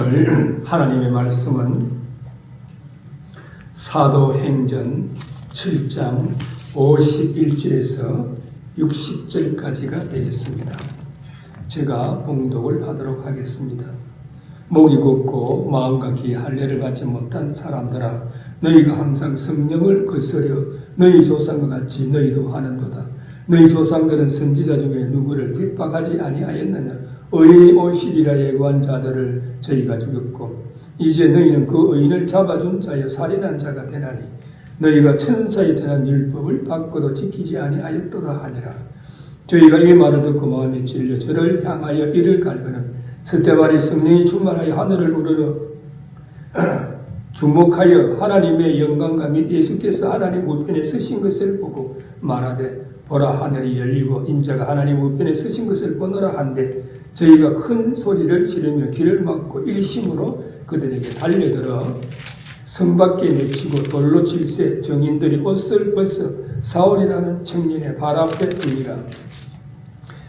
오늘 하나님의 말씀은 사도행전 7장 51절에서 60절까지가 되겠습니다. 제가 봉독을 하도록 하겠습니다. 목이 굳고 마음과 귀에 할례를 받지 못한 사람들아, 너희가 항상 성령을 거스려 너희 조상과 같이 너희도 하는도다. 너희 조상들은 선지자 중에 누구를 핍박하지 아니하였느냐? 의인이 오시리라 예고한 자들을 저희가 죽였고 이제 너희는 그 의인을 잡아준 자여 살인한 자가 되나니 너희가 천사에 전한 율법을 받고도 지키지 아니하였도다 하니라. 저희가 이 말을 듣고 마음에 찔려 저를 향하여 이를 갈거는 스데반이 성령이 충만하여 하늘을 우러러 주목하여 하나님의 영광과 및 예수께서 하나님 우편에 서신 것을 보고 말하되 보라, 하늘이 열리고 인자가 하나님 우편에 서신 것을 보노라 한데 저희가 큰 소리를 지르며 귀를 막고 일심으로 그들에게 달려들어 성 밖에 내치고 돌로 칠세 정인들이 옷을 벗어 사울이라는 청년의 발 앞에 두니라.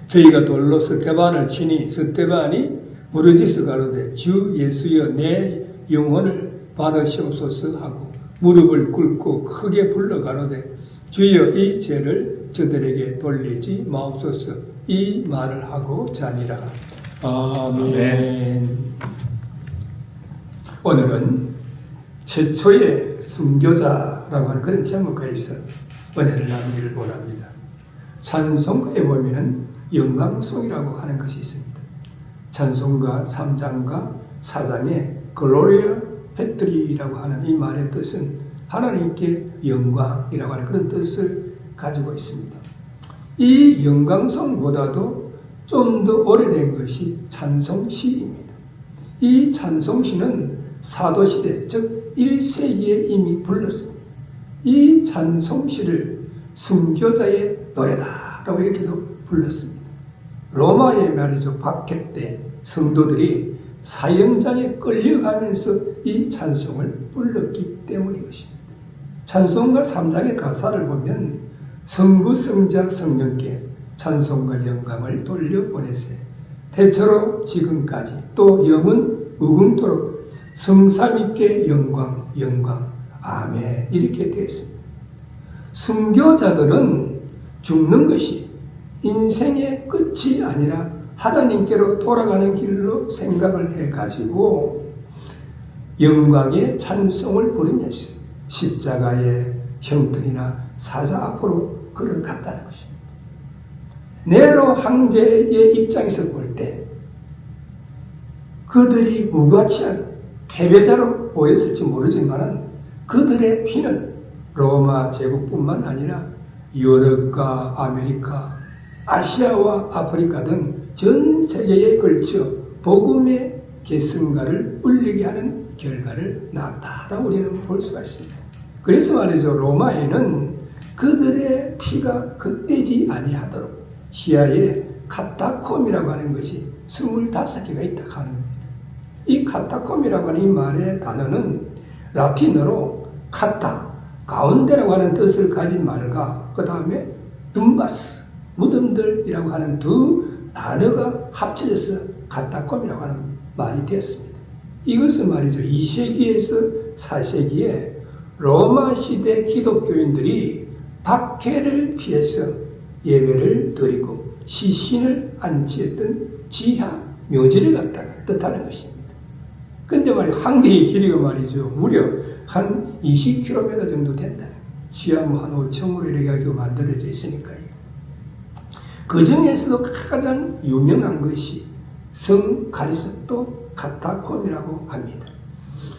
저희가 돌로 스데반을 치니 스데반이 부르짖어 가로되 주 예수여 내 영혼을 받으시옵소서 하고 무릎을 꿇고 크게 불러 가로되 주여 이 죄를 저들에게 돌리지 마옵소서. 이 말을 하고 자니라. 아멘. 오늘은 최초의 순교자라고 하는 그런 제목에서 은혜를 나누기를 원합니다. 찬송가에 보면 영광송이라고 하는 것이 있습니다. 찬송가 3장과 4장에 글로리아 패트리라고 하는 이 말의 뜻은 하나님께 영광이라고 하는 그런 뜻을 가지고 있습니다. 이 영광송보다도 좀 더 오래된 것이 찬송시입니다. 이 찬송시는 사도시대 즉 1세기에 이미 불렀습니다. 이 찬송시를 순교자의 노래다라고 이렇게도 불렀습니다. 로마의 말이죠. 박해 때 성도들이 사형장에 끌려가면서 이 찬송을 불렀기 때문인 것입니다. 찬송가 3장의 가사를 보면 성부 성자 성령께 찬송과 영광을 돌려보내세 대처로 지금까지 또 영원 무궁토록 성삼위께 영광 영광 아멘 이렇게 되었습니다. 순교자들은 죽는 것이 인생의 끝이 아니라 하나님께로 돌아가는 길로 생각을 해가지고 영광의 찬송을 부르면서 십자가의 형틀이나 사자 앞으로 걸어갔다는 것입니다. 네로 황제의 입장에서 볼 때 그들이 무가치한 패배자로 보였을지 모르지만 그들의 피는 로마 제국뿐만 아니라 유럽과 아메리카, 아시아와 아프리카 등 전 세계에 걸쳐 복음의 계승가를 울리게 하는 결과를 낳았다라고 우리는 볼 수가 있습니다. 그래서 말이죠. 로마에는 그들의 피가 헛되지 아니하도록 시야에 카타콤이라고 하는 것이 25개가 있다고 하는 겁니다. 이 카타콤이라고 하는 이 말의 단어는 라틴어로 카타, 가운데라고 하는 뜻을 가진 말과 그 다음에 둠바스, 무덤들이라고 하는 두 단어가 합쳐져서 카타콤이라고 하는 말이 되었습니다. 이것은 말이죠. 2세기에서 4세기에 로마 시대 기독교인들이 박해를 피해서 예배를 드리고 시신을 안치했던 지하 묘지를 갖다가 뜻하는 것입니다. 근데 말이죠. 한 개의 길이가 말이죠. 무려 한 20km 정도 된다는 거예요. 지하 한 5층으로 이렇게 가지고 만들어져 있으니까요. 그 중에서도 가장 유명한 것이 성 가리스토 카타콤이라고 합니다.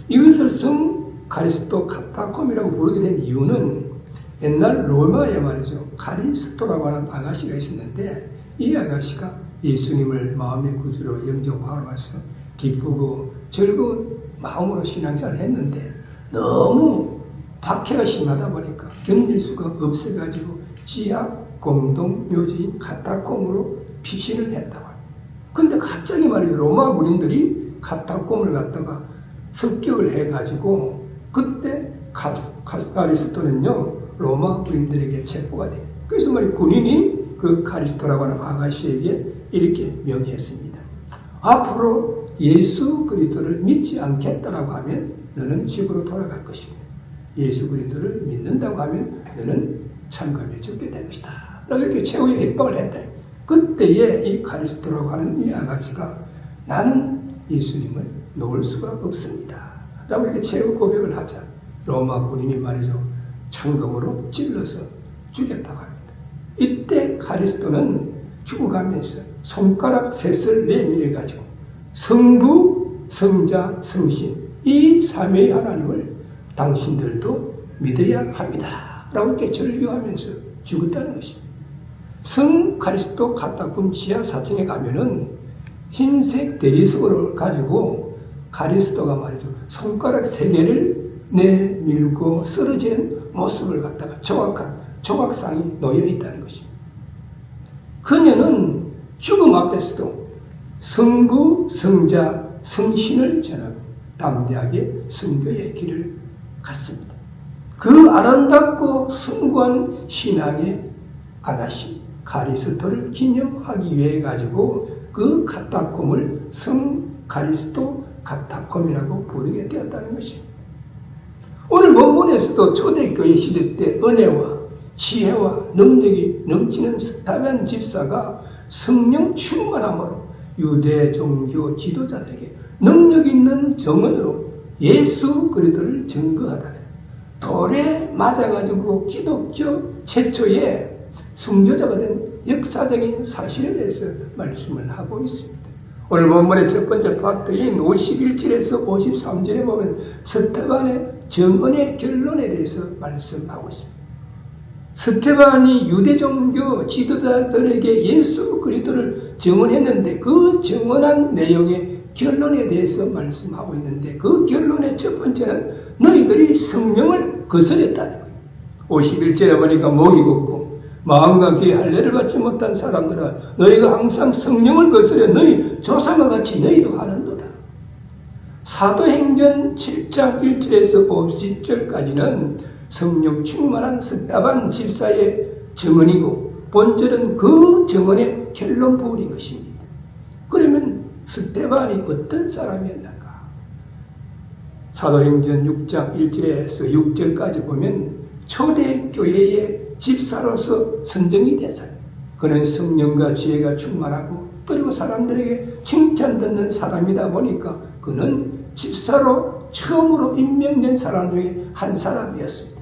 이것을 성 가리스토 카타콤이라고 부르게 된 이유는 옛날 로마에 말이죠. 가리스토라고 하는 아가씨가 있었는데 이 아가씨가 예수님을 마음의 구주로 영접하러 와서 기쁘고 즐거운 마음으로 신앙생활을 했는데 너무 박해가 심하다 보니까 견딜 수가 없어가지고 지하 공동 묘지인 카타콤으로 피신을 했다고 합니다. 근데 갑자기 말이죠. 로마 군인들이 카타콤을 갖다가 습격을 해가지고 그때 가리스토는요 로마 군인들에게 체포가 돼요. 그래서 말이 군인이 그 가리스토라고 하는 아가씨에게 이렇게 명의했습니다. 앞으로 예수 그리스도를 믿지 않겠다라고 하면 너는 집으로 돌아갈 것이고 예수 그리스도를 믿는다고 하면 너는 천국에 죽게 될 것이다. 이렇게 최후의 협박을 했다. 그때에 이 카리스토라고 하는 이 아가씨가 나는 예수님을 놓을 수가 없습니다. 라고 이렇게 최후 고백을 하자 로마 군인이 말이죠. 창검으로 찔러서 죽였다고 합니다. 이때 카리스토는 죽어가면서 손가락 셋을 내밀어가지고 성부, 성자, 성신 이 삼위의 하나님을 당신들도 믿어야 합니다. 라고 이렇게 절규하면서 죽었다는 것입니다. 성 카리스토 카타콤 지하 4층에 가면은 흰색 대리석을 가지고 카리스토가 말이죠. 손가락 3개를 내밀고 쓰러지는 모습을 갖다가 정확한 조각상이 놓여 있다는 것입니다. 그녀는 죽음 앞에서도 성부, 성자, 성신을 전하고 담대하게 선교의 길을 갔습니다. 그 아름답고 숭고한 신앙의 아가씨 카리스토를 기념하기 위해 가지고 그 카타콤을 성 카리스토 카타콤이라고 부르게 되었다는 것입니다. 오늘 본문에서도 초대교회 시대 때 은혜와 지혜와 능력이 넘치는 스타벤 집사가 성령 충만함으로 유대 종교 지도자들에게 능력 있는 정언으로 예수 그리스도를 증거하다. 돌에 맞아가지고 기독교 최초의 순교자가 된 역사적인 사실에 대해서 말씀을 하고 있습니다. 오늘 본문의 첫 번째 파트인 51절에서 53절에 보면 스테반의 정언의 결론에 대해서 말씀하고 있습니다. 스테반이 유대종교 지도자들에게 예수 그리스도를 증언했는데 그 증언한 내용의 결론에 대해서 말씀하고 있는데 그 결론의 첫 번째는 너희들이 성령을 거스렸다는 거예요. 51절에 보니까 목이 걷고 마음과 귀에 할례를 받지 못한 사람들아 너희가 항상 성령을 거스려 너희 조상과 같이 너희도 하는도다. 사도행전 7장 1절에서 50절까지는 성령 충만한 스테반 집사의 증언이고 본절은 그 증언의 결론 부분인 것입니다. 그러면 스테반이 어떤 사람이었는가? 사도행전 6장 1절에서 6절까지 보면 초대교회의 집사로서 선정이 되서 그는 성령과 지혜가 충만하고 그리고 사람들에게 칭찬 듣는 사람이다 보니까 그는 집사로 처음으로 임명된 사람 중에 한 사람이었습니다.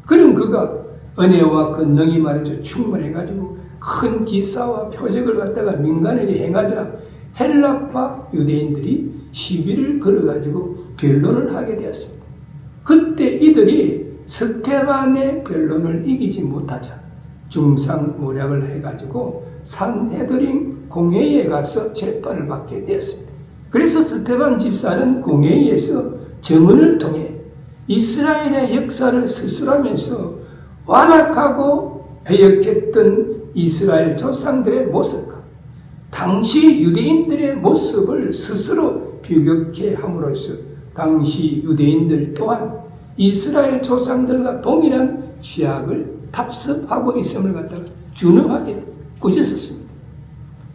그는 그가 은혜와 권능이 말이죠. 충만해가지고 큰 기사와 표적을 갖다가 민간에게 행하자 헬라파 유대인들이 시비를 걸어가지고 변론을 하게 되었습니다. 그때 이들이 스테반의 변론을 이기지 못하자 중상모략을 해가지고 산헤드린 공회의에 가서 재판을 받게 되었습니다. 그래서 스테반 집사는 공회의에서 증언을 통해 이스라엘의 역사를 서술하면서 완악하고 배역했던 이스라엘 조상들의 모습과 당시 유대인들의 모습을 스스로 비교케 함으로써 당시 유대인들 또한 이스라엘 조상들과 동일한 죄악을 답습하고 있음을 갖다가 준엄하게 꾸짖었습니다.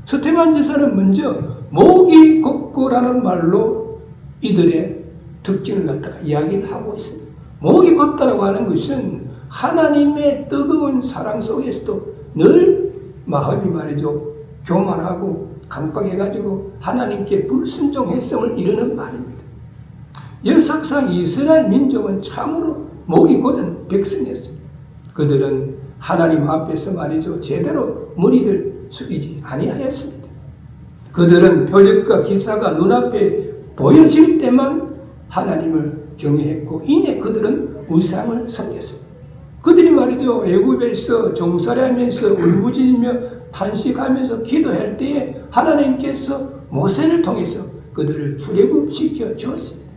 스테반 집사는 먼저 목이 곱고라는 말로 이들의 특징을 갖다가 이야기를 하고 있습니다. 목이 곱다라고 하는 것은 하나님의 뜨거운 사랑 속에서도 늘 마음이 말이죠. 교만하고 강박해가지고 하나님께 불순종했음을 이루는 말입니다. 역사상 이스라엘 민족은 참으로 목이 곧은 백성이었습니다. 그들은 하나님 앞에서 말이죠. 제대로 머리를 숙이지 아니하였습니다. 그들은 표적과 기사가 눈앞에 보여질 때만 하나님을 경외했고 이내 그들은 우상을 섬겼습니다. 그들이 말이죠. 애굽에서 종살이하면서 울부짖으며 탄식하면서 기도할 때에 하나님께서 모세를 통해서 그들을 출애굽시켜 주었습니다.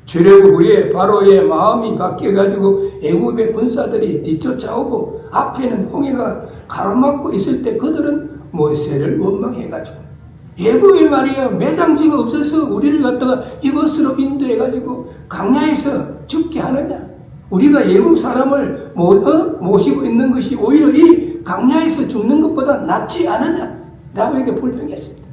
출애굽 후에 바로의 마음이 바뀌어가지고 애굽의 군사들이 뒤쫓아오고 앞에는 홍해가 가로막고 있을 때 그들은 모세를 원망해가지고 애굽이 말이야 매장지가 없어서 우리를 갖다가 이것으로 인도해가지고 강야에서 죽게 하느냐? 우리가 애굽 사람을 모시고 있는 것이 오히려 이 강야에서 죽는 것보다 낫지 않느냐? 라고 이렇게 불평했습니다.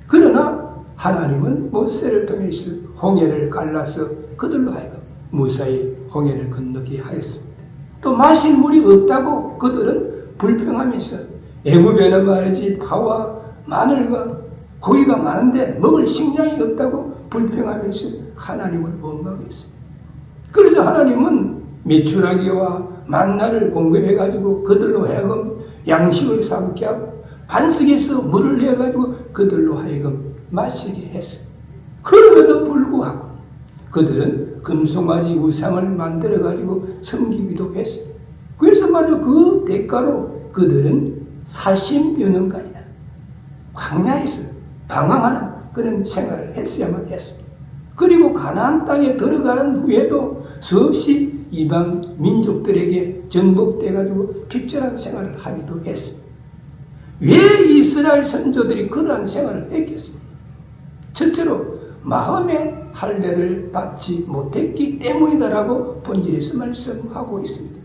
그러나 하나님은 모세를 통해서 홍해를 갈라서 그들로 하여금 무사히 홍해를 건너게 하였습니다. 또 마실 물이 없다고 그들은 불평하면서 애굽에는 말이지 파와 마늘과 고기가 많은데 먹을 식량이 없다고 불평하면서 하나님을 원망했습니다. 그러자 하나님은 메추라기와 만나를 공급해가지고 그들로 하여금 양식을 삼게 하고 반석에서 물을 내어가지고 그들로 하여금 마시게 했습니다. 그럼에도 불구하고 그들은 금송아지 우상을 만들어가지고 섬기기도 했습니다. 그래서 말이죠. 그 대가로 그들은 40여 년간이나 광야에서 방황하는 그런 생활을 했어야만 했습니다. 그리고 가나안 땅에 들어간 후에도 수없이 이방 민족들에게 정복돼가지고 핍절한 생활을 하기도 했습니다. 왜 이스라엘 선조들이 그러한 생활을 했겠습니까? 첫째로 마음의 할례를 받지 못했기 때문이다라고 본질에서 말씀하고 있습니다.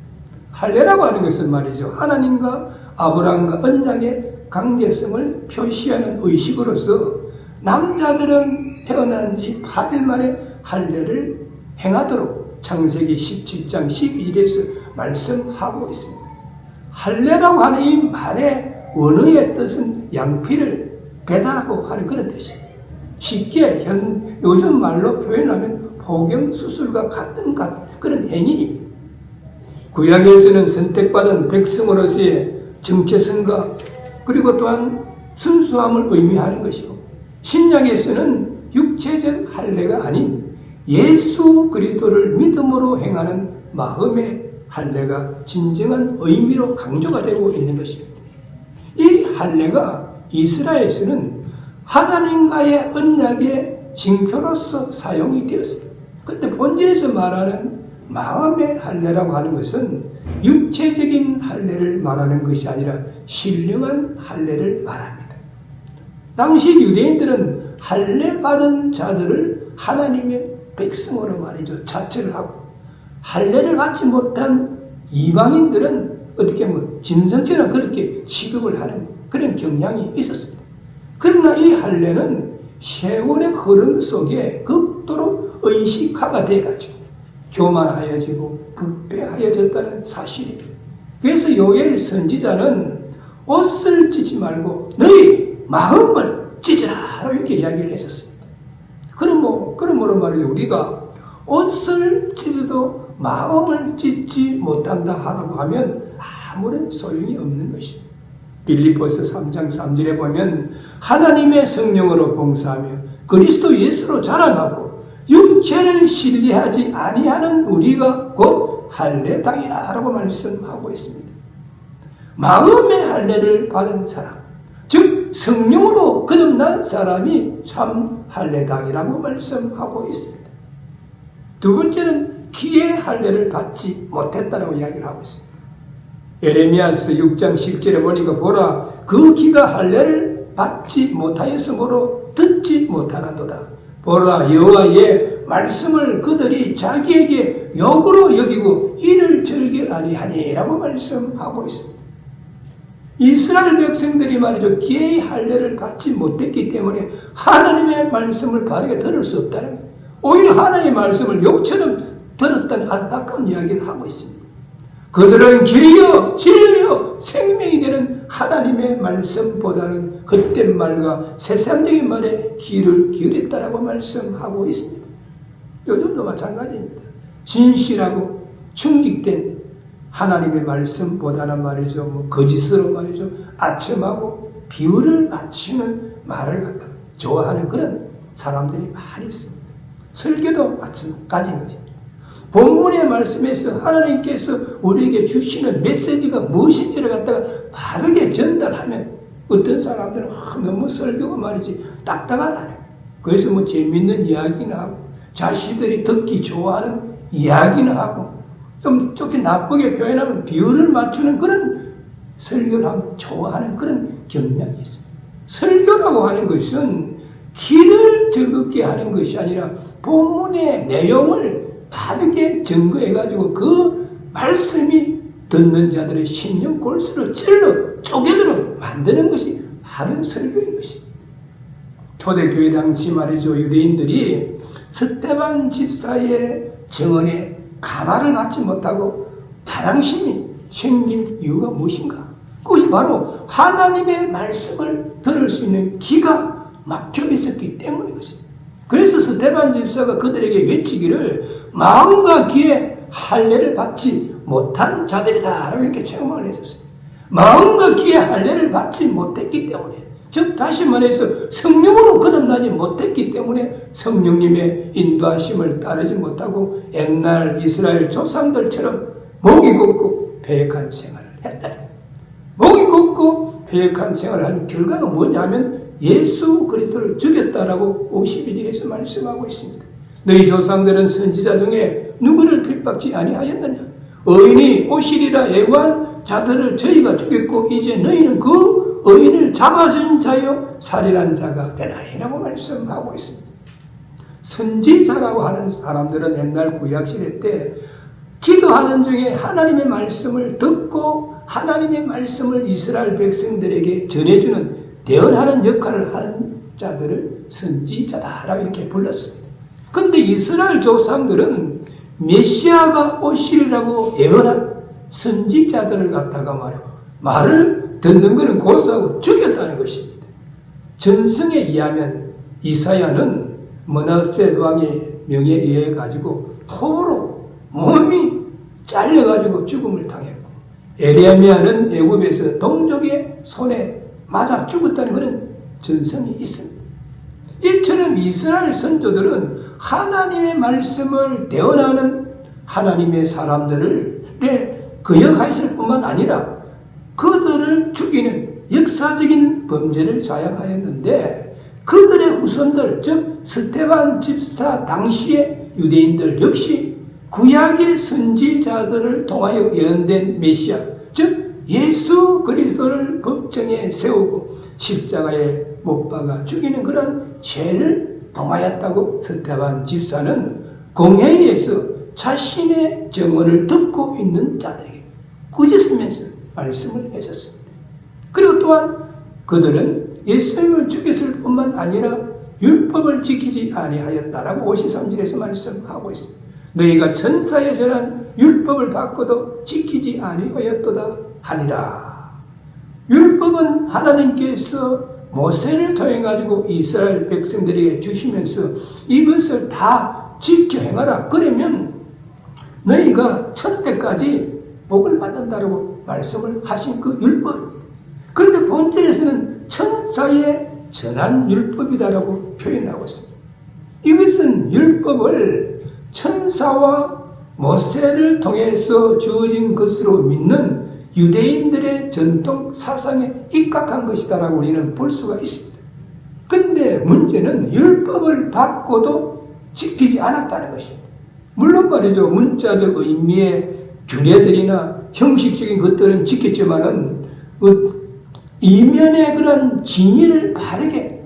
할례라고 하는 것은 말이죠. 하나님과 아브라함과 언약의 관계성을 표시하는 의식으로서 남자들은 태어난 지 8일 만에 할례를 행하도록 창세기 17장 12절에서 말씀하고 있습니다. 할례라고 하는 이 말의 원어의 뜻은 양피를 배달하고 하는 그런 뜻입니다. 쉽게 요즘 말로 표현하면 포경수술과 같은 그런 행위입니다. 구약에서는 선택받은 백성으로서의 정체성과 그리고 또한 순수함을 의미하는 것이고, 신약에서는 육체적 할례가 아닌 예수 그리스도를 믿음으로 행하는 마음의 할례가 진정한 의미로 강조가 되고 있는 것입니다. 이 할례가 이스라엘에서는 하나님과의 언약의 징표로서 사용이 되었습니다. 그런데 본질에서 말하는 마음의 할례라고 하는 것은 육체적인 할례를 말하는 것이 아니라 신령한 할례를 말합니다. 당시 유대인들은 할례 받은 자들을 하나님의 백성으로 말이죠. 자체를 하고, 할례를 받지 못한 이방인들은 어떻게 보면 짐승처럼 그렇게 취급을 하는 그런 경향이 있었습니다. 그러나 이 할례는 세월의 흐름 속에 극도로 의식화가 돼가지고 교만하여지고 부패하여졌다는 사실입니다. 그래서 요엘 선지자는 옷을 찢지 말고 너희 마음을 찢으라 이렇게 이야기를 했었습니다. 그러므로 말이죠. 우리가 옷을 찢어도 마음을 찢지 못한다 하라고 하면 아무런 소용이 없는 것입니다. 빌립보서 3장 3절에 보면 하나님의 성령으로 봉사하며 그리스도 예수로 자랑하고 육체를 신뢰하지 아니하는 우리가 곧 할례당이라고 말씀하고 있습니다. 마음의 할례를 받은 사람, 즉 성령으로 거듭난 사람이 참 할례당이라고 말씀하고 있습니다. 두 번째는 기의 할례를 받지 못했다라고 이야기를 하고 있습니다. 에레미야서 6장 10절에 보니까 보라 그 기가 할례를 받지 못하였으므로 듣지 못하는도다. 보라 여호와의 말씀을 그들이 자기에게 욕으로 여기고 이를 즐겨 아니하니라고 말씀하고 있습니다. 이스라엘 백성들이 말이죠. 기의 할례를 받지 못했기 때문에 하나님의 말씀을 바르게 들을 수 없다는 거예요. 오히려 하나님의 말씀을 욕처럼 들었다는 안타까운 이야기를 하고 있습니다. 그들은 길이요 진리요 생명이 되는 하나님의 말씀보다는 헛된 말과 세상적인 말에 귀를 기울였다라고 말씀하고 있습니다. 요즘도 마찬가지입니다. 진실하고 충직된 하나님의 말씀보다는 말이죠. 거짓으로 말이죠. 아첨하고 비유를 맞추는 말을 갖다 좋아하는 그런 사람들이 많이 있습니다. 설교도 마찬가지인 것입니다. 본문의 말씀에서 하나님께서 우리에게 주시는 메시지가 무엇인지를 갖다가 바르게 전달하면 어떤 사람들은 너무 설교가 말이지 딱딱하다. 그래서 재밌는 이야기나 하고 자신들이 듣기 좋아하는 이야기나 하고 좀 좋게 나쁘게 표현하면 비유를 맞추는 그런 설교를 하면 좋아하는 그런 경향이 있습니다. 설교라고 하는 것은 귀를 즐겁게 하는 것이 아니라 본문의 내용을 바르게 증거해가지고 그 말씀이 듣는 자들의 신령 골수를 찔러 쪼개도록 만드는 것이 바른 설교인 것입니다. 초대교회 당시 말이죠. 유대인들이 스데반 집사의 증언에 가발을 받지 못하고 반항심이 생긴 이유가 무엇인가? 그것이 바로 하나님의 말씀을 들을 수 있는 귀가 막혀 있었기 때문인 것입니다. 그래서 스데반 집사가 그들에게 외치기를 마음과 귀에 할례를 받지 못한 자들이다 라고 이렇게 책망을 했었어요. 마음과 귀에 할례를 받지 못했기 때문에, 즉 다시 말해서 성령으로 거듭나지 못했기 때문에 성령님의 인도하심을 따르지 못하고 옛날 이스라엘 조상들처럼 목이 걷고 패역한 생활을 했다. 목이 걷고 패역한 생활을 한 결과가 뭐냐면 예수 그리스도를 죽였다라고 52절에서 말씀하고 있습니다. 너희 조상들은 선지자 중에 누구를 핍박지 아니하였느냐? 의인이 오시리라 예고한 자들을 저희가 죽였고 이제 너희는 그 의인을 잡아준 자여 살인한 자가 되나이라고 말씀하고 있습니다. 선지자라고 하는 사람들은 옛날 구약시대 때 기도하는 중에 하나님의 말씀을 듣고 하나님의 말씀을 이스라엘 백성들에게 전해주는 대언하는 역할을 하는 자들을 선지자다라고 이렇게 불렀습니다. 그런데 이스라엘 조상들은 메시아가 오시리라고 예언한 선지자들을 갖다가 말을 듣는 것은 고소하고 죽였다는 것입니다. 전승에 의하면 이사야는 므낫세 왕의 명에 의해 가지고 포로로 몸이 잘려가지고 죽음을 당했고, 에레미야는 애굽에서 동족의 손에 맞아 죽었다는 그런 전성이 있습니다. 이처럼 이스라엘 선조들은 하나님의 말씀을 대언하는 하나님의 사람들을 거역하였을 뿐만 아니라 그들을 죽이는 역사적인 범죄를 자행하였는데, 그들의 후손들, 즉 스데반 집사 당시의 유대인들 역시 구약의 선지자들을 통하여 예언된 메시아, 즉 예수 그리스도를 법정에 세우고 십자가에 못 박아 죽이는 그런 죄를 범하였다고 스데반 집사는 공회의에서 자신의 증언을 듣고 있는 자들에게 꾸짖으면서 말씀을 했었습니다. 그리고 또한 그들은 예수님을 죽였을 뿐만 아니라 율법을 지키지 아니하였다라고 53절에서 말씀하고 있습니다. 너희가 천사에 전한 율법을 받고도 지키지 아니하였도다 하니라. 율법은 하나님께서 모세를 통해 가지고 이스라엘 백성들에게 주시면서 이것을 다 지켜 행하라. 그러면 너희가 천대까지 복을 받는다라고 말씀을 하신 그 율법입니다. 그런데 본절에서는 천사에 전한 율법이다라고 표현하고 있습니다. 이것은 율법을 천사와 모세를 통해서 주어진 것으로 믿는 유대인들의 전통 사상에 입각한 것이다라고 우리는 볼 수가 있습니다. 그런데 문제는 율법을 받고도 지키지 않았다는 것입니다. 물론 말이죠, 문자적 의미의 규례들이나 형식적인 것들은 지켰지만은 이면의 그런 진리를 바르게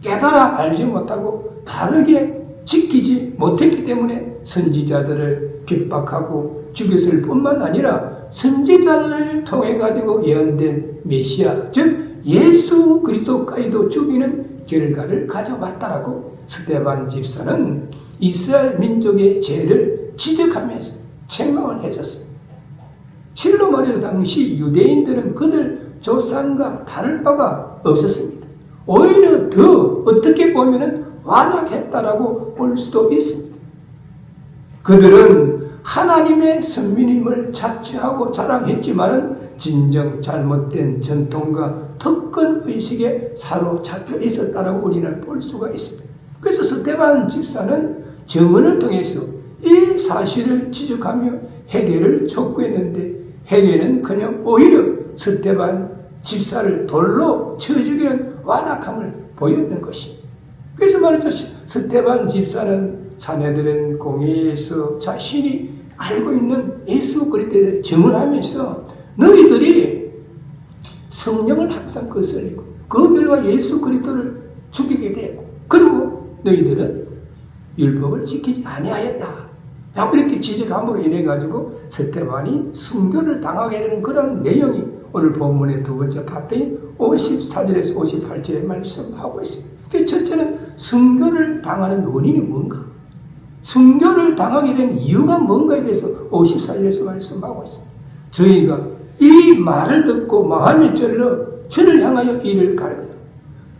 깨달아 알지 못하고 바르게 지키지 못했기 때문에 선지자들을 핍박하고 죽였을 뿐만 아니라 선지자들을 통해 가지고 예언된 메시아, 즉 예수 그리스도까지도 죽이는 결과를 가져왔다라고 스데반 집사는 이스라엘 민족의 죄를 지적하면서 책망을 했었습니다. 실로 말해서 당시 유대인들은 그들 조상과 다를 바가 없었습니다. 오히려 더 어떻게 보면은 완악했다라고 볼 수도 있습니다. 그들은 하나님의 선민임을 자처하고 자랑했지만은 진정 잘못된 전통과 특권의식에 사로잡혀 있었다라고 우리는 볼 수가 있습니다. 그래서 스데반 집사는 증언을 통해서 이 사실을 지적하며 회개를 촉구했는데, 회개는 그냥 오히려 스데반 집사를 돌로 쳐 죽이는 완악함을 보였던 것입니다. 그래서 말이죠, 스데반 집사는 사내들은 공회에서 자신이 알고 있는 예수 그리스도에 증언하면서 너희들이 성령을 항상 거슬리고 그 결과 예수 그리스도를 죽이게 되고, 그리고 너희들은 율법을 지키지 아니하였다 라고 이렇게 지적함으로 인해 가지고 스데반이 순교를 당하게 되는 그런 내용이 오늘 본문의 두 번째 파트인 54절에서 58절에 말씀하고 있습니다. 그 첫째는 순교를 당하는 원인이 뭔가? 순교를 당하게 된 이유가 뭔가에 대해서 54절에서 말씀하고 있습니다. 저희가 이 말을 듣고 마음이 쩔러 주를 향하여 이를 갈거든.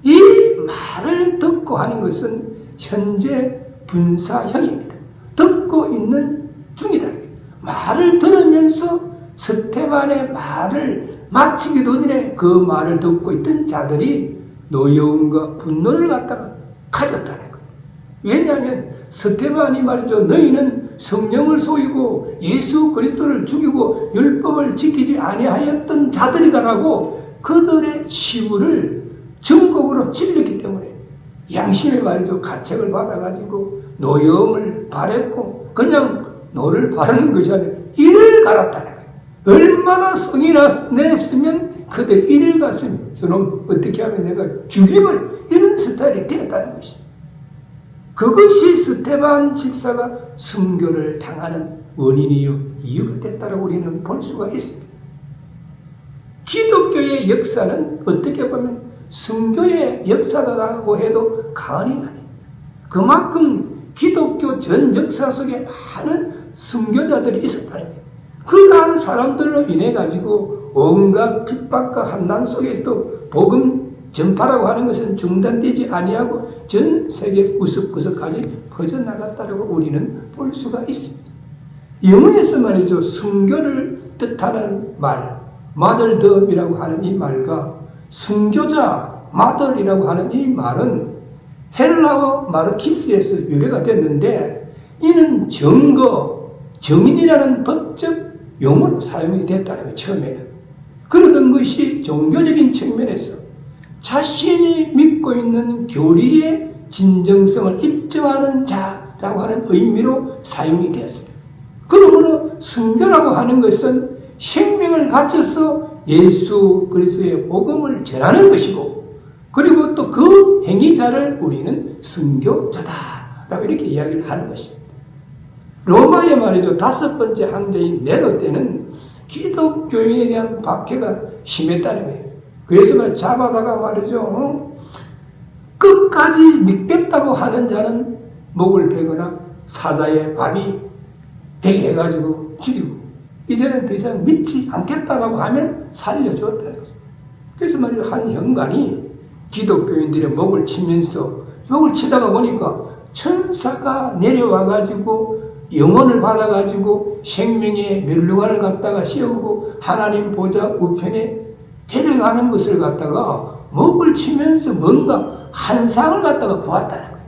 이 말을 듣고 하는 것은 현재 분사형입니다. 듣고 있는 중이다. 말을 들으면서 스테반의 말을 마치기도 전에 그 말을 듣고 있던 자들이 노여움과 분노를 갖다가 가졌다는 거예요. 왜냐하면 스테반이 말이죠. 너희는 성령을 속이고 예수 그리스도를 죽이고 율법을 지키지 아니하였던 자들이다라고 그들의 치부를 증거로 찔렀기 때문에 양심의 말이죠. 가책을 받아가지고 노여움을 바랬고 그냥 노를 바르는 것이 아니라 이를 갈았다는 거예요. 얼마나 성이 냈으면 그들 이를 갔으면 저놈 어떻게 하면 내가 죽임을 이런 스타일이 되었다는 것입니다. 그것이 스테반 집사가 순교를 당하는 원인이요 이유가 됐다고 우리는 볼 수가 있습니다. 기독교의 역사는 어떻게 보면 순교의 역사다라고 해도 과언이 아닙니다. 그만큼 기독교 전 역사 속에 많은 순교자들이 있었다는 거예요. 그러한 사람들로 인해 가지고 온갖 핍박과 환난 속에서도 복음 전파라고 하는 것은 중단되지 아니하고 전 세계 구석구석까지 퍼져나갔다고 우리는 볼 수가 있습니다. 영어에서 말이죠. 순교를 뜻하는 말, 마들덤이라고 하는 이 말과 순교자, 마들이라고 하는 이 말은 헬라어 마르키스에서 유래가 됐는데 이는 증거, 증인이라는 법적 용어로 사용이 됐다는 거예요. 처음에는. 그러던 것이 종교적인 측면에서 자신이 믿고 있는 교리의 진정성을 입증하는 자라고 하는 의미로 사용이 되었습니다. 그러므로 순교라고 하는 것은 생명을 바쳐서 예수 그리스도의 복음을 전하는 것이고 그리고 또 그 행위자를 우리는 순교자다라고 이렇게 이야기를 하는 것입니다. 로마의 말이죠. 5번째 황제인 네로 때는 기독교인에 대한 박해가 심했다는 거예요. 그래서 잡아다가 말이죠. 끝까지 믿겠다고 하는 자는 목을 베거나 사자의 밥이 되게 해가지고 죽이고 이제는 더 이상 믿지 않겠다라고 하면 살려주었다는 거죠. 그래서 말이죠. 한 현관이 기독교인들의 목을 치면서 목을 치다가 보니까 천사가 내려와가지고 영혼을 받아가지고 생명의 멸류관을 갖다가 씌우고 하나님 보좌 우편에 데려가는 것을 갖다가 목을 치면서 뭔가 환상을 갖다가 보았다는 거예요.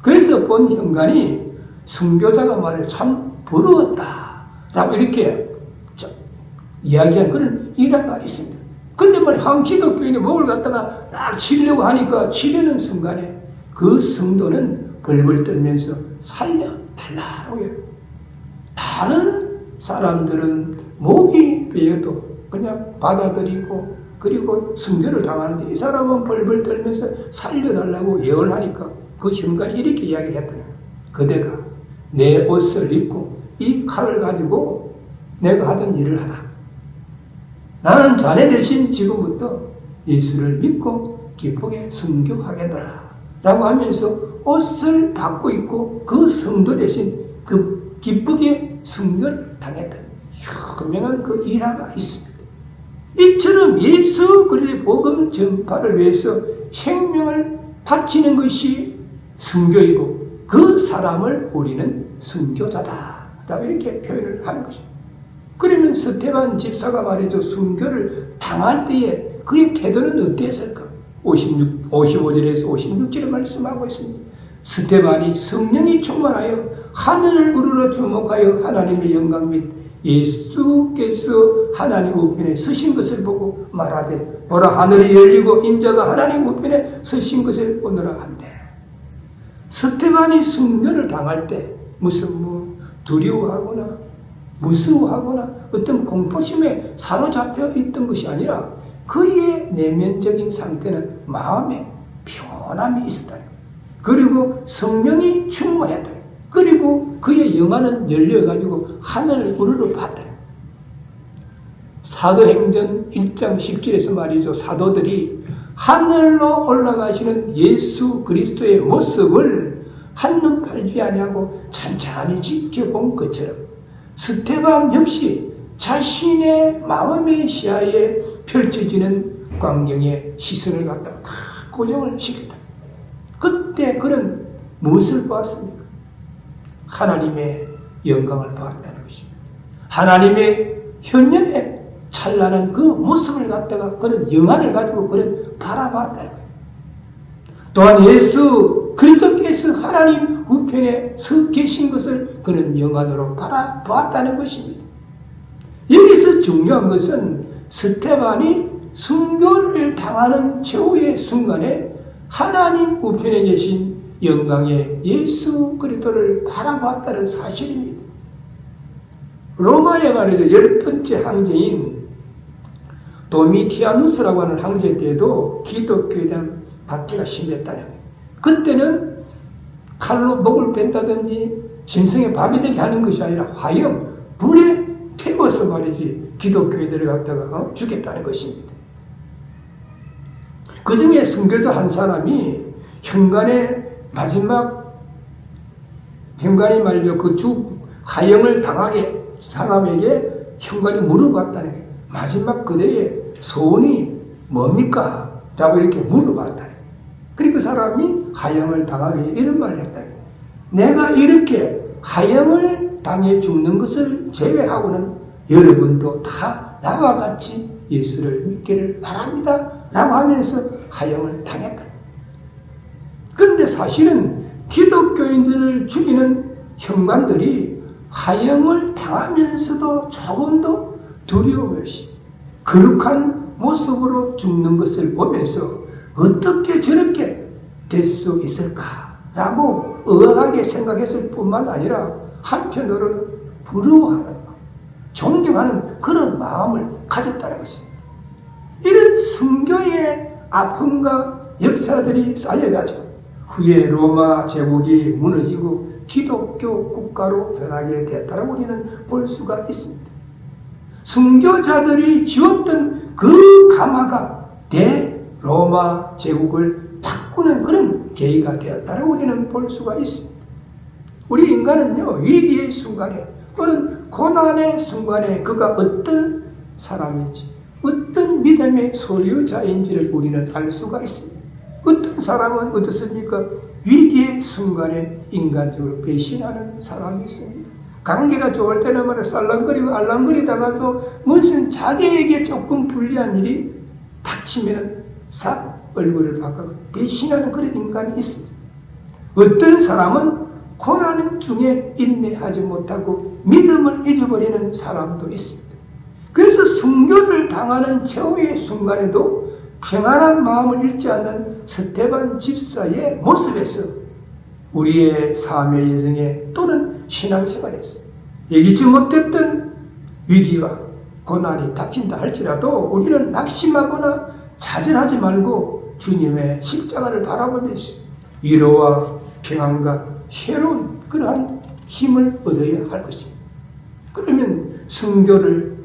그래서 본 현관이 순교자가 말해 참 부러웠다라고 이렇게 이야기한 그런 일화가 있습니다. 근데 말이야 한 기독교인이 목을 갖다가 딱 치려고 하니까 치려는 순간에 그 성도는 벌벌 떨면서 살려달라고 해요. 다른 사람들은 목이 베어도 그냥 받아들이고 그리고 순교를 당하는데 이 사람은 벌벌 떨면서 살려달라고 예언을 하니까 그 현관이 이렇게 이야기를 했다는 거예요. 그대가 내 옷을 입고 이 칼을 가지고 내가 하던 일을 하라. 나는 자네 대신 지금부터 예수를 믿고 기쁘게 순교하겠노라 라고 하면서 옷을 받고 있고 그 성도 대신 그 기쁘게 순교를 당했다는 현명한 그 일화가 있습니다. 이처럼 예수 그리스도의 복음 전파를 위해서 생명을 바치는 것이 순교이고 그 사람을 우리는 순교자다라고 이렇게 표현을 하는 것입니다. 그러면 스테반 집사가 말이죠. 순교를 당할 때에 그의 태도는 어땠을까? 55절에서 56절에 말씀하고 있습니다. 스테반이 성령이 충만하여 하늘을 우러러 주목하여 하나님의 영광 및 예수께서 하나님 우편에 서신 것을 보고 말하되 보라 하늘이 열리고 인자가 하나님 우편에 서신 것을 보느라 한대. 스테반이 순교를 당할 때 무슨 두려워하거나 무서워하거나 어떤 공포심에 사로잡혀 있던 것이 아니라 그의 내면적인 상태는 마음에 평안함이 있었다는 거예요. 그리고 성령이 충만했다는 거예요. 그리고 그의 영안은 열려가지고 하늘을 우러러 봤다는 거예요. 사도행전 1장 10절에서 말이죠. 사도들이 하늘로 올라가시는 예수 그리스도의 모습을 한눈 팔지 아니하고 찬찬히 지켜본 것처럼 스데반 역시 자신의 마음의 시야에 펼쳐지는 광경에 시선을 갖다가 다 고정을 시켰다. 그때 그는 무엇을 보았습니까? 하나님의 영광을 보았다는 것입니다. 하나님의 현년의 찬란한 그 모습을 갖다가 그는 영안을 가지고 그는 바라봤다는 거예요. 또한 예수 그리스도께서 하나님 우편에 서 계신 것을 그는 영안으로 바라보았다는 것입니다. 여기서 중요한 것은 스데반이 순교를 당하는 최후의 순간에 하나님 우편에 계신 영광의 예수 그리스도를 바라보았다는 사실입니다. 로마에 말이죠. 10번째 황제인 도미티아누스라고 하는 황제 때에도 기독교에 대한 박해가 심했다는 거예요. 그때는 칼로 목을 뺀다든지 짐승의 밥이 되게 하는 것이 아니라 화염, 불에 태워서 말이지 기독교인들을 갖다가 죽였다는 것입니다. 그 중에 순교자 한 사람이 현관이 말이죠. 그 화형을 당하게 사람에게 현관이 물어봤다는 거예요. 마지막 그대의 소원이 뭡니까? 라고 이렇게 물어봤다는 거예요. 그리고 그 사람이 화형을 당하게 이런 말을 했다는 거예요. 내가 이렇게 화형을 당해 죽는 것을 제외하고는 여러분도 다 나와 같이 예수를 믿기를 바랍니다. 라고 하면서 화형을 당했다. 그런데 사실은 기독교인들을 죽이는 현관들이 화형을 당하면서도 조금도 두려움 없이 거룩한 모습으로 죽는 것을 보면서 어떻게 저렇게 될 수 있을까라고 의아하게 생각했을 뿐만 아니라 한편으로는 부러워하는 마음, 존경하는 그런 마음을 가졌다는 것입니다. 이런 순교의 아픔과 역사들이 쌓여가지고 후에 로마 제국이 무너지고 기독교 국가로 변하게 됐다고 우리는 볼 수가 있습니다. 순교자들이 지었던 그 감화가 대로마 제국을 바꾸는 그런 계기가 되었다고 우리는 볼 수가 있습니다. 우리 인간은요, 위기의 순간에 또는 고난의 순간에 그가 어떤 사람인지, 어떤 믿음의 소유자인지를 우리는 알 수가 있습니다. 어떤 사람은 어떻습니까? 위기의 순간에 인간적으로 배신하는 사람이 있습니다. 관계가 좋을 때는 말이야 쌀랑거리고 알랑거리다가도 무슨 자기에게 조금 불리한 일이 닥치면 싹 얼굴을 바꿔서 배신하는 그런 인간이 있습니다. 어떤 사람은 고난 중에 인내하지 못하고 믿음을 잊어버리는 사람도 있습니다. 그래서 순교를 당하는 최후의 순간에도 평안한 마음을 잃지 않는 스데반 집사의 모습에서 우리의 삶의 여정에 또는 신앙생활에서 예기치 못했던 위기와 고난이 닥친다 할지라도 우리는 낙심하거나 좌절하지 말고 주님의 십자가를 바라보면서 위로와 평안과 새로운 그러한 힘을 얻어야 할 것입니다. 그러면 순교를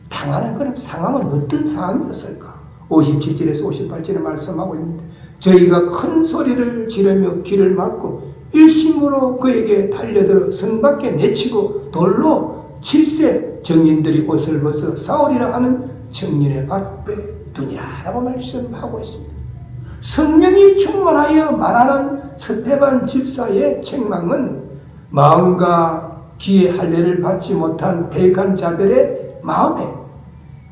당하는 그런 상황은 어떤 상황이었을까? 57절에서 58절에 말씀하고 있는데 저희가 큰 소리를 지르며 길을 막고 일심으로 그에게 달려들어 성 밖에 내치고 돌로 7세 정인들이 옷을 벗어 사울이라 하는 청년의 발 앞에 두니라 라고 말씀하고 있습니다. 성령이 충만하여 말하는 스데반 집사의 책망은 마음과 귀의 할례를 받지 못한 배간 자들의 마음에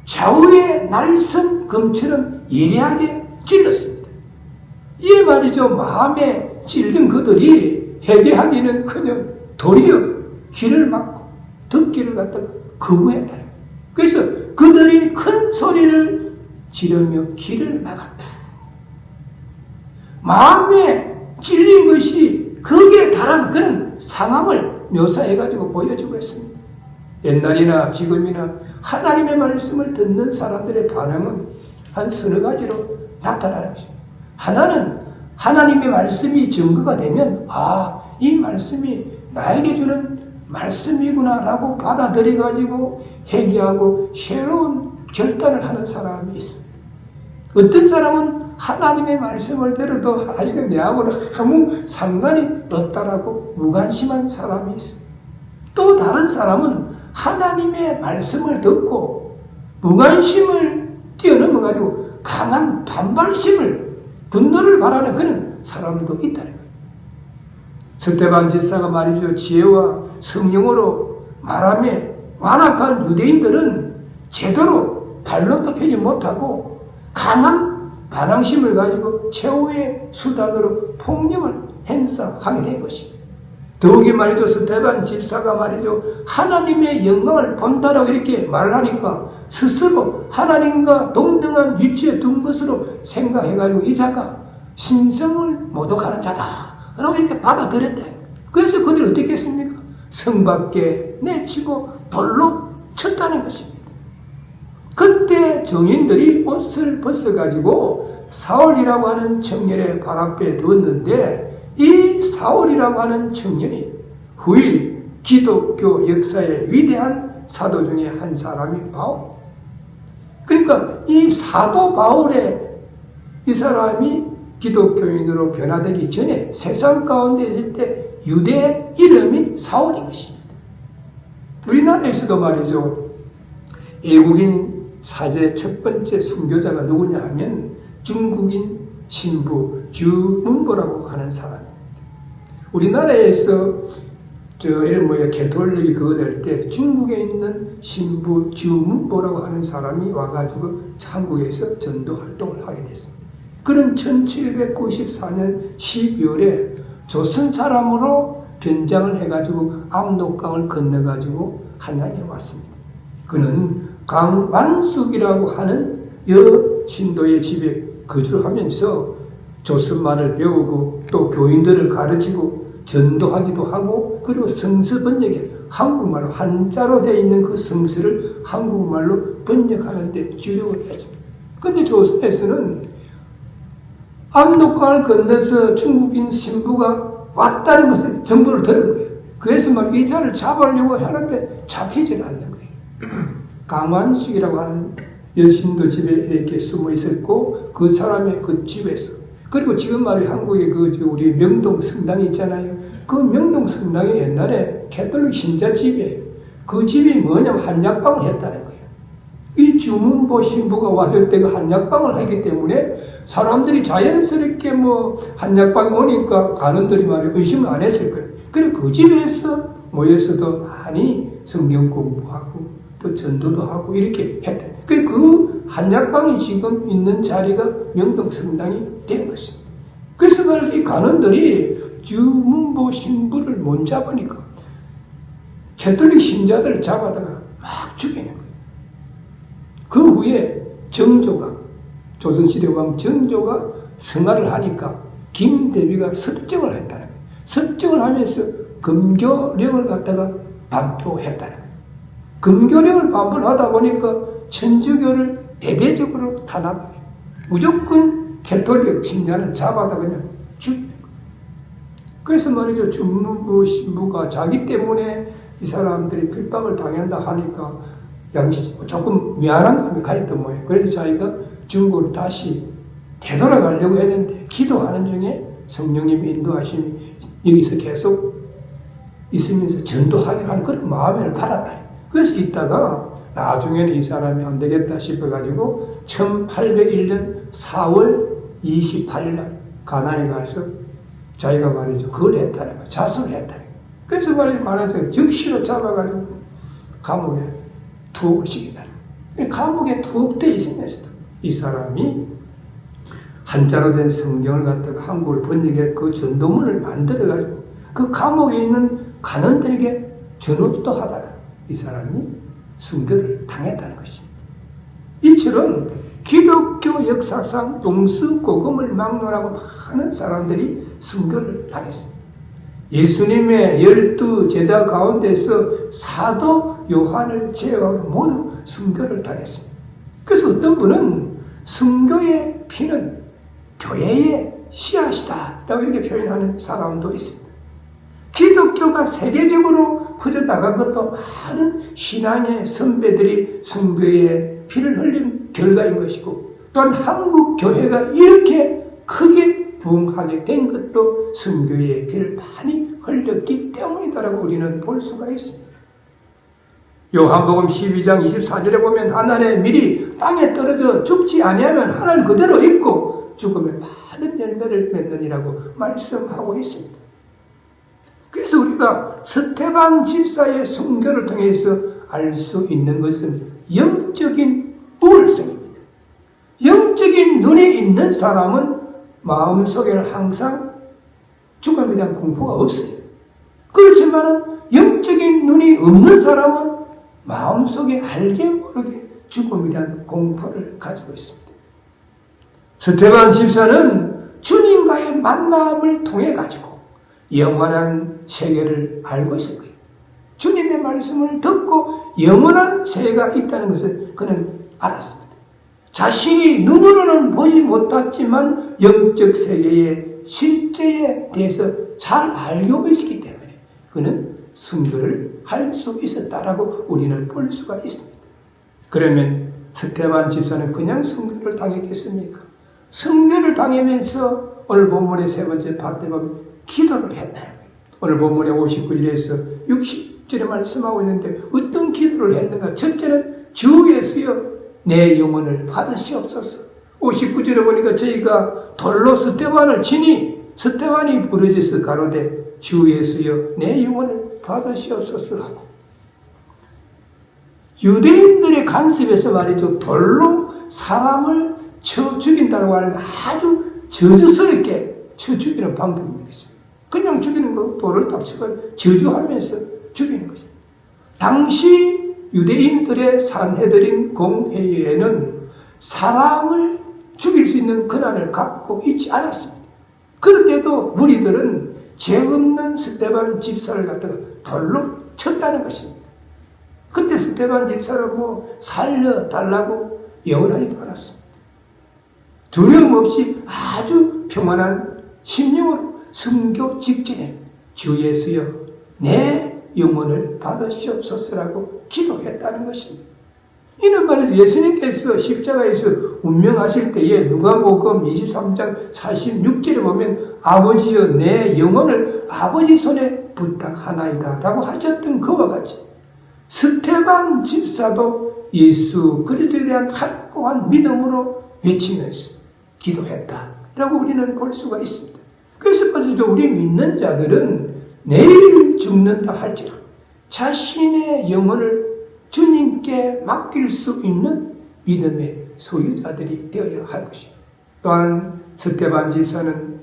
좌우의 날선 검처럼 예리하게 찔렀습니다. 이 말이죠. 마음에 찔린 그들이 회개하기는커녕 도리어 귀를 막고 듣기를 갖다가 거부했다는 거예요. 그래서 그들이 큰 소리를 지르며 귀를 막았다. 마음에 찔린 것이 거기에 달한 그런 상황을 묘사해가지고 보여주고 있습니다. 옛날이나 지금이나 하나님의 말씀을 듣는 사람들의 반응은 한 서너 가지로 나타나는 것입니다. 하나는 하나님의 말씀이 증거가 되면 이 말씀이 나에게 주는 말씀이구나 라고 받아들여가지고 회개하고 새로운 결단을 하는 사람이 있습니다. 어떤 사람은 하나님의 말씀을 들어도 이거 내하고는 아무 상관이 없다라고 무관심한 사람이 있습니다. 또 다른 사람은 하나님의 말씀을 듣고 무관심을 뛰어넘어가지고 강한 반발심을, 분노를 바라는 그런 사람도 있다는 거예요. 스데반 집사가 말이죠. 지혜와 성령으로 말하며 완악한 유대인들은 제대로 발로도 펴지 못하고 강한 반항심을 가지고 최후의 수단으로 폭력을 행사하게 된 것입니다. 더욱이 말이죠. 스데반 집사가 말이죠. 하나님의 영광을 본다라고 이렇게 말하니까 스스로 하나님과 동등한 위치에 둔 것으로 생각해가지고 이 자가 신성을 모독하는 자다 라고 이렇게 받아들였대. 그래서 그들이 어떻게 했습니까? 성 밖에 내치고 돌로 쳤다는 것입니다. 그때 정인들이 옷을 벗어가지고 사울이라고 하는 청년의 발 앞에 두었는데, 이 사울이라고 하는 청년이 후일 기독교 역사의 위대한 사도 중에 한 사람이 바울. 그러니까 이 사도 바울의 이 사람이 기독교인으로 변화되기 전에 세상 가운데 있을 때 유대 이름이 사울인 것입니다. 우리나라에서도 말이죠. 외국인 사제 첫 번째 순교자가 누구냐 하면 중국인 신부 주문보라고 하는 사람입니다. 우리나라에서 이런 개톨릭이 그거 될 때 중국에 있는 신부 주문보라고 하는 사람이 와가지고 한국에서 전도 활동을 하게 됐습니다. 그는 1794년 12월에 조선 사람으로 변장을 해가지고 압록강을 건너가지고 한양에 왔습니다. 그는 강완숙이라고 하는 여신도의 집에 거주를 하면서 조선말을 배우고 또 교인들을 가르치고 전도하기도 하고, 그리고 성서 번역에 한국말로 한자로 되어 있는 그 성서를 한국말로 번역하는 데 주력을 했습니다. 그런데 조선에서는 압록강을 건너서 중국인 신부가 왔다는 것을 정보를 들은 거예요. 그래서 이 자를 잡으려고 하는데 잡히지는 않는 거예요. 강완숙이라고 하는 여신도 집에 이렇게 숨어 있었고, 그 사람의 그 집에서, 그리고 지금 한국에 우리 명동 성당이 있잖아요. 그 명동 성당이 옛날에 캐톨릭 신자 집이에요. 그 집이 뭐냐면 한약방을 했다는 거예요. 이 주문보 신부가 왔을 때 그 한약방을 하기 때문에 사람들이 자연스럽게 한약방에 오니까 간원들이 의심을 안 했을 거예요. 그리고 그 집에서 모여서도 많이 성경 공부하고 또 전도도 하고 이렇게 했다. 그 한약방이 지금 있는 자리가 명동 성당이 된 것입니다. 그래서 이 간원들이 주문보 신부를 못 잡으니까 캐톨릭 신자들을 잡아다가 막 죽이는 거예요. 그 후에 정조가, 조선시대 왕 정조가 성화를 하니까 김대비가 섭정을 했다는 거예요. 섭정을 하면서 금교령을 갖다가 반포했다는 거예요. 금교령을 반포하다 보니까 천주교를 대대적으로 탄압해요. 무조건 캐톨릭 신자는 잡아다 그냥 죽이는 거예요. 그래서 말이죠. 주문보 신부가 자기 때문에 이 사람들이 핍박을 당한다 하니까 조금 미안한 감이 가했던 모양이에요. 그래서 자기가 중국으로 다시 되돌아가려고 했는데 기도하는 중에 성령님이 인도하심이 여기서 계속 있으면서 전도하기로 하는 그런 마음을 받았다. 그래서 있다가 나중에는 이 사람이 안 되겠다 싶어가지고 1801년 4월 28일 날 가나에 가서 자기가 말이죠. 그걸 했다는 거예요. 자수를 했다는 거예요. 그래서 말이죠. 가나에서 즉시로 잡아가지고 감옥에 투옥을 시킨다는 거예요. 감옥에 투옥되어 있으면서도 이 사람이 한자로 된 성경을 갖다가 한국어로 번역해 그 전도문을 만들어가지고 그 감옥에 있는 간원들에게 전업도 하다가 이 사람이 순교를 당했다는 것입니다. 이처럼 기독교 역사상 동서고금을 막론하고 많은 사람들이 순교를 당했습니다. 예수님의 12 제자 가운데서 사도 요한을 제외하고 모두 순교를 당했습니다. 그래서 어떤 분은 순교의 피는 교회의 씨앗이다 라고 이렇게 표현하는 사람도 있습니다. 기독교가 세계적으로 퍼져나간 것도 많은 신앙의 선배들이 순교의 피를 흘린 결과인 것이고, 또한 한국 교회가 이렇게 크게 부흥하게 된 것도 선교의 피를 많이 흘렸기 때문이다라고 우리는 볼 수가 있습니다. 요한복음 12장 24절에 보면 하나님의 밀이 땅에 떨어져 죽지 아니하면 하늘 그대로 있고 죽음에 많은 열매를 맺느니라고 말씀하고 있습니다. 그래서 우리가 스테반 집사의 순교를 통해서 알 수 있는 것은 영적인 우월성입니다. 영적인 눈이 있는 사람은 마음속에는 항상 죽음에 대한 공포가 없어요. 그렇지만 영적인 눈이 없는 사람은 마음속에 알게 모르게 죽음에 대한 공포를 가지고 있습니다. 스테반 집사는 주님과의 만남을 통해 가지고 영원한 세계를 알고 있을 거예요. 주님의 말씀을 듣고 영원한 세계가 있다는 것을 그는 알았습니다. 자신이 눈으로는 보지 못했지만 영적 세계의 실제에 대해서 잘 알고 있었기 때문에 그는 순교를 할 수 있었다라고 우리는 볼 수가 있습니다. 그러면 스테반 집사는 그냥 순교를 당했겠습니까? 순교를 당하면서 오늘 본문의 세 번째 파트에 보면 기도를 했다. 오늘 본문의 59절에서 60절에 말씀하고 있는데 어떤 기도를 했는가? 첫째는 주 예수여 내 영혼을 받으시옵소서. 59절에 보니까 저희가 돌로 스테반을 치니 스테반이 부러져서 가로되 주 예수여 내 영혼을 받으시옵소서 하고, 유대인들의 관습에서 말이죠, 돌로 사람을 쳐 죽인다고 하는 거 아주 저주스럽게 쳐 죽이는 방법입니다. 그냥 죽이는 거, 돌을 딱 치고 저주하면서 죽이는 것입니다. 당시 유대인들의 산헤드린 공회의에는 사람을 죽일 수 있는 권한을 갖고 있지 않았습니다. 그런데도 무리들은 죄 없는 스테반 집사를 갖다가 돌로 쳤다는 것입니다. 그때 스테반 집사는 살려달라고 예언하지도 않았습니다. 두려움 없이 아주 평안한 심령으로 순교 직전에 주 예수여 내 영혼을 받으시옵소서라고 기도했다는 것입니다. 이는 말은 예수님께서 십자가에서 운명하실 때에 누가복음 23장 46절에 보면 아버지여 내 영혼을 아버지 손에 부탁하나이다 라고 하셨던 그와 같이 스테반 집사도 예수 그리스도에 대한 확고한 믿음으로 외치면서 기도했다 라고 우리는 볼 수가 있습니다. 그래서 말이죠, 우리 믿는 자들은 내일 죽는다 할지라도 자신의 영혼을 주님께 맡길 수 있는 믿음의 소유자들이 되어야 할 것입니다. 또한 스테반 집사는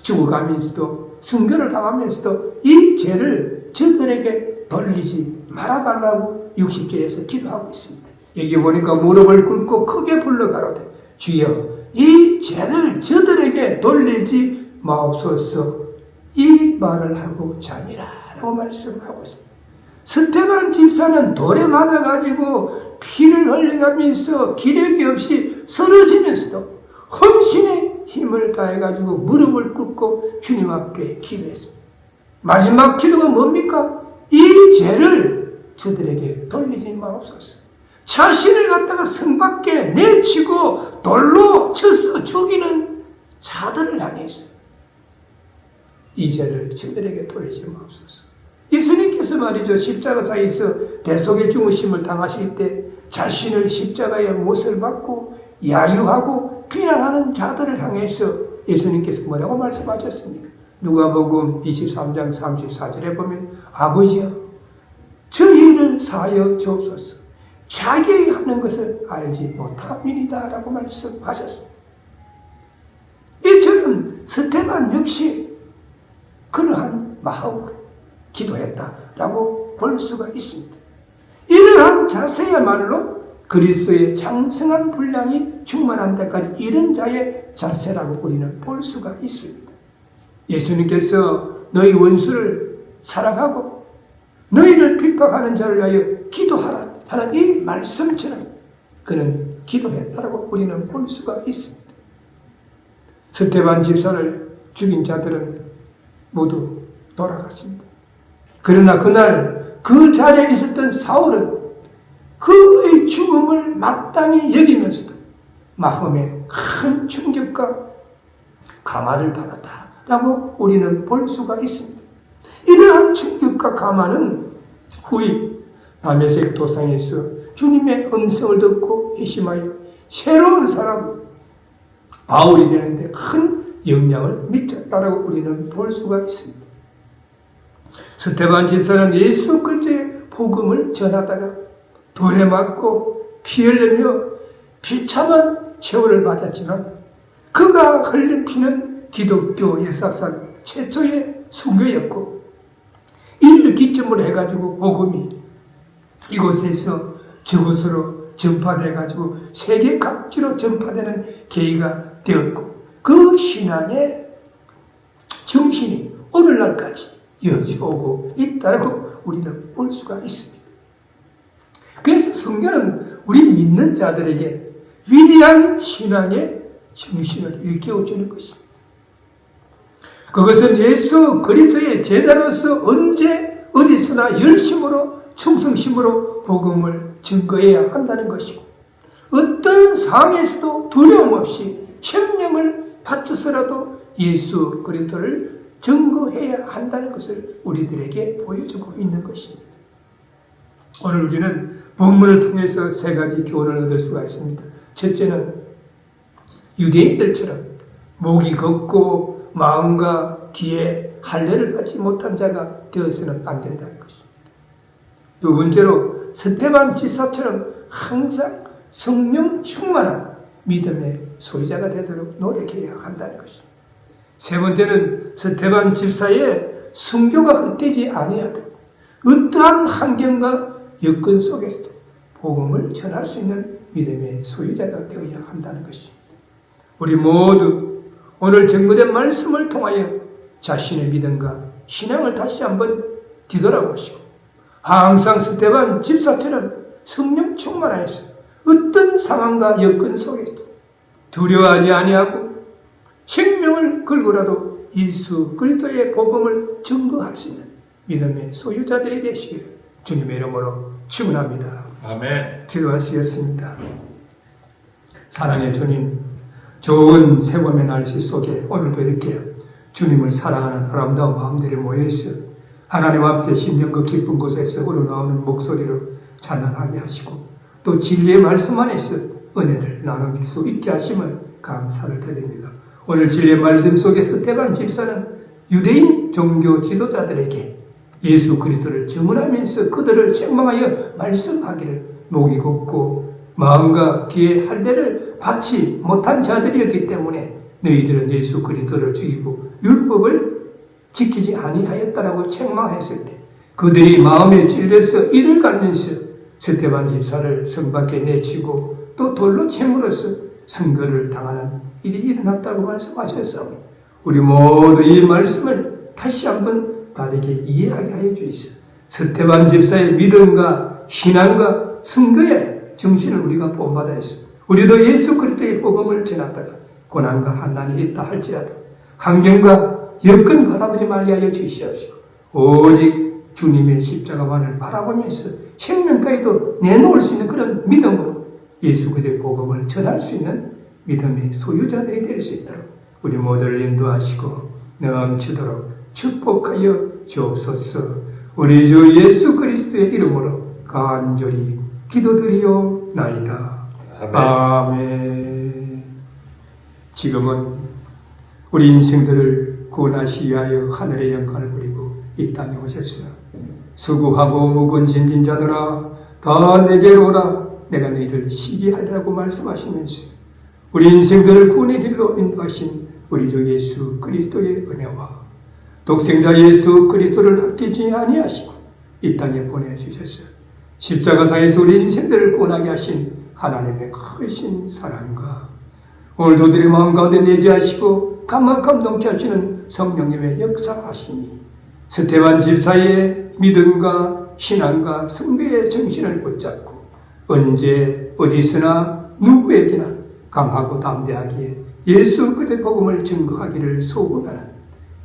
죽어가면서도 순교를 당하면서도 이 죄를 저들에게 돌리지 말아달라고 60절에서 기도하고 있습니다. 여기 보니까 무릎을 꿇고 크게 불러 가로되 주여 이 죄를 저들에게 돌리지 마옵소서 이 말을 하고 자니라 라고 말씀하고 있습니다. 스테반 집사는 돌에 맞아가지고 피를 흘려가면서 기력이 없이 쓰러지면서도 헌신의 힘을 다해가지고 무릎을 꿇고 주님 앞에 기도했습니다. 마지막 기도가 뭡니까? 이 죄를 저들에게 돌리지 마옵소서. 자신을 갖다가 성 밖에 내치고 돌로 쳐서 죽이는 자들을 향해서 이 죄를 저들에게 돌리지 마옵소서. 예수님께서 말이죠, 십자가상에서 대속의 죽으심을 당하실 때 자신을 십자가의 못을 받고 야유하고 비난하는 자들을 향해서 예수님께서 뭐라고 말씀하셨습니까? 누가복음 23장 34절에 보면 아버지여 저희를 사하여 주옵소서 자기의 하는 것을 알지 못함이니이다 라고 말씀하셨습니다. 이처럼 스테반 역시 그러한 마음으로 기도했다라고 볼 수가 있습니다. 이러한 자세야말로 그리스도의 장성한 분량이 충만한 데까지 이른 자의 자세라고 우리는 볼 수가 있습니다. 예수님께서 너희 원수를 사랑하고 너희를 핍박하는 자를 위하여 기도하라 하는 이 말씀처럼 그는 기도했다라고 우리는 볼 수가 있습니다. 스테반 집사를 죽인 자들은 모두 돌아갔습니다. 그러나 그날 그 자리에 있었던 사울은 그의 죽음을 마땅히 여기면서도 마음에 큰 충격과 감화를 받았다라고 우리는 볼 수가 있습니다. 이러한 충격과 감화는 후에 다메섹 도상에서 주님의 음성을 듣고 회심하여 새로운 사람 바울이 되는데 큰 영향을 미쳤다라고 우리는 볼 수가 있습니다. 스데반 집사는 예수 그리스도의 복음을 전하다가 돌에 맞고 피 흘리며 비참한 최후를 맞았지만 그가 흘린 피는 기독교 역사상 최초의 순교였고 이를 기점으로 해가지고 복음이 이곳에서 저곳으로 전파돼가지고 세계 각지로 전파되는 계기가 되었고 그 신앙의 정신이 오늘날까지 이어지고 있다고 우리는 볼 수가 있습니다. 그래서 성경은 우리 믿는 자들에게 위대한 신앙의 정신을 일깨워주는 것입니다. 그것은 예수 그리스도의 제자로서 언제 어디서나 열심으로 충성심으로 복음을 증거해야 한다는 것이고 어떤 상황에서도 두려움 없이 생명을 바쳐서라도 예수 그리스도를 증거해야 한다는 것을 우리들에게 보여주고 있는 것입니다. 오늘 우리는 본문을 통해서 세 가지 교훈을 얻을 수가 있습니다. 첫째는 유대인들처럼 목이 걷고 마음과 귀에 할례를 받지 못한 자가 되어서는 안 된다는 것입니다. 두 번째로 스데반 집사처럼 항상 성령 충만한 믿음의 소유자가 되도록 노력해야 한다는 것입니다. 세 번째는 스데반 집사의 순교가 헛되지 아니하도록 어떠한 환경과 여건 속에서도 복음을 전할 수 있는 믿음의 소유자가 되어야 한다는 것입니다. 우리 모두 오늘 증거된 말씀을 통하여 자신의 믿음과 신앙을 다시 한번 뒤돌아보시고 항상 스데반 집사처럼 성령 충만하여서 어떤 상황과 여건 속에서도 두려워하지 아니하고 생명을 걸고라도 예수 그리스도의 복음을 증거할 수 있는 믿음의 소유자들이 되시기를 주님의 이름으로 축원합니다. 아멘. 기도하시겠습니다. 사랑의 주님, 좋은 새봄의 날씨 속에 오늘도 이렇게 주님을 사랑하는 아름다운 마음들이 모여있어 하나님 앞에 심령 그 깊은 곳에서 우러나오는 목소리로 찬양하게 하시고 또 진리의 말씀 안에서 은혜를 나눌 수 있게 하심을 감사를 드립니다. 오늘 진리의 말씀 속에서 스데반 집사는 유대인 종교 지도자들에게 예수 그리스도를 증언하면서 그들을 책망하여 말씀하기를 목이 걷고 마음과 귀에 할례를 받지 못한 자들이었기 때문에 너희들은 예수 그리스도를 죽이고 율법을 지키지 아니하였다라고 책망했을 때 그들이 마음에 찔려서 이를 갖면서 스데반 집사를 성 밖에 내치고 또 돌로 침으로써 순교를 당하는 일이 일어났다고 말씀하셨사오니 우리 모두 이 말씀을 다시 한번 바르게 이해하게 하여 주시옵소서. 스데반 집사의 믿음과 신앙과 순교의 정신을 우리가 본받아서 우리도 예수 그리스도의 복음을 전하다가 고난과 환난이 있다 할지라도 환경과 여건 바라보지 말게 하여 주시옵시고 오직 주님의 십자가만을 바라보면서 생명까지도 내놓을 수 있는 그런 믿음으로 예수 그리스도의 복음을 전할 수 있는 믿음의 소유자들이 될 수 있도록 우리 모두를 인도하시고 넘치도록 축복하여 주옵소서. 우리 주 예수 그리스도의 이름으로 간절히 기도드리옵나이다. 아멘. 지금은 우리 인생들을 구원하시기 위하여 하늘의 영광을 부리고 이 땅에 오셨으나 수고하고 무거운 짐진 자들아 다 내게로 오라 내가 너희를 쉬게 하리라고 말씀하시면서 우리 인생들을 구원의 길로 인도하신 우리 주 예수 그리스도의 은혜와 독생자 예수 그리스도를 아끼지 아니하시고 이 땅에 보내주셨어 십자가상에서 우리 인생들을 구원하게 하신 하나님의 크신 사랑과 오늘도 우리의 마음 가운데 내재하시고 감막감 넘게 하시는 성령님의 역사하시니 스데반 집사의 믿음과 신앙과 승배의 정신을 붙잡고 언제 어디서나 누구에게나 강하고 담대하게 예수 그리스도의 복음을 증거하기를 소원하는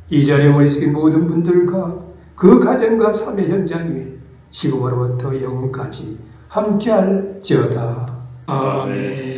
이 자리에 모이신 모든 분들과 그 가정과 삶의 현장 위에 지금으로부터 영원까지 함께할지어다. 아멘.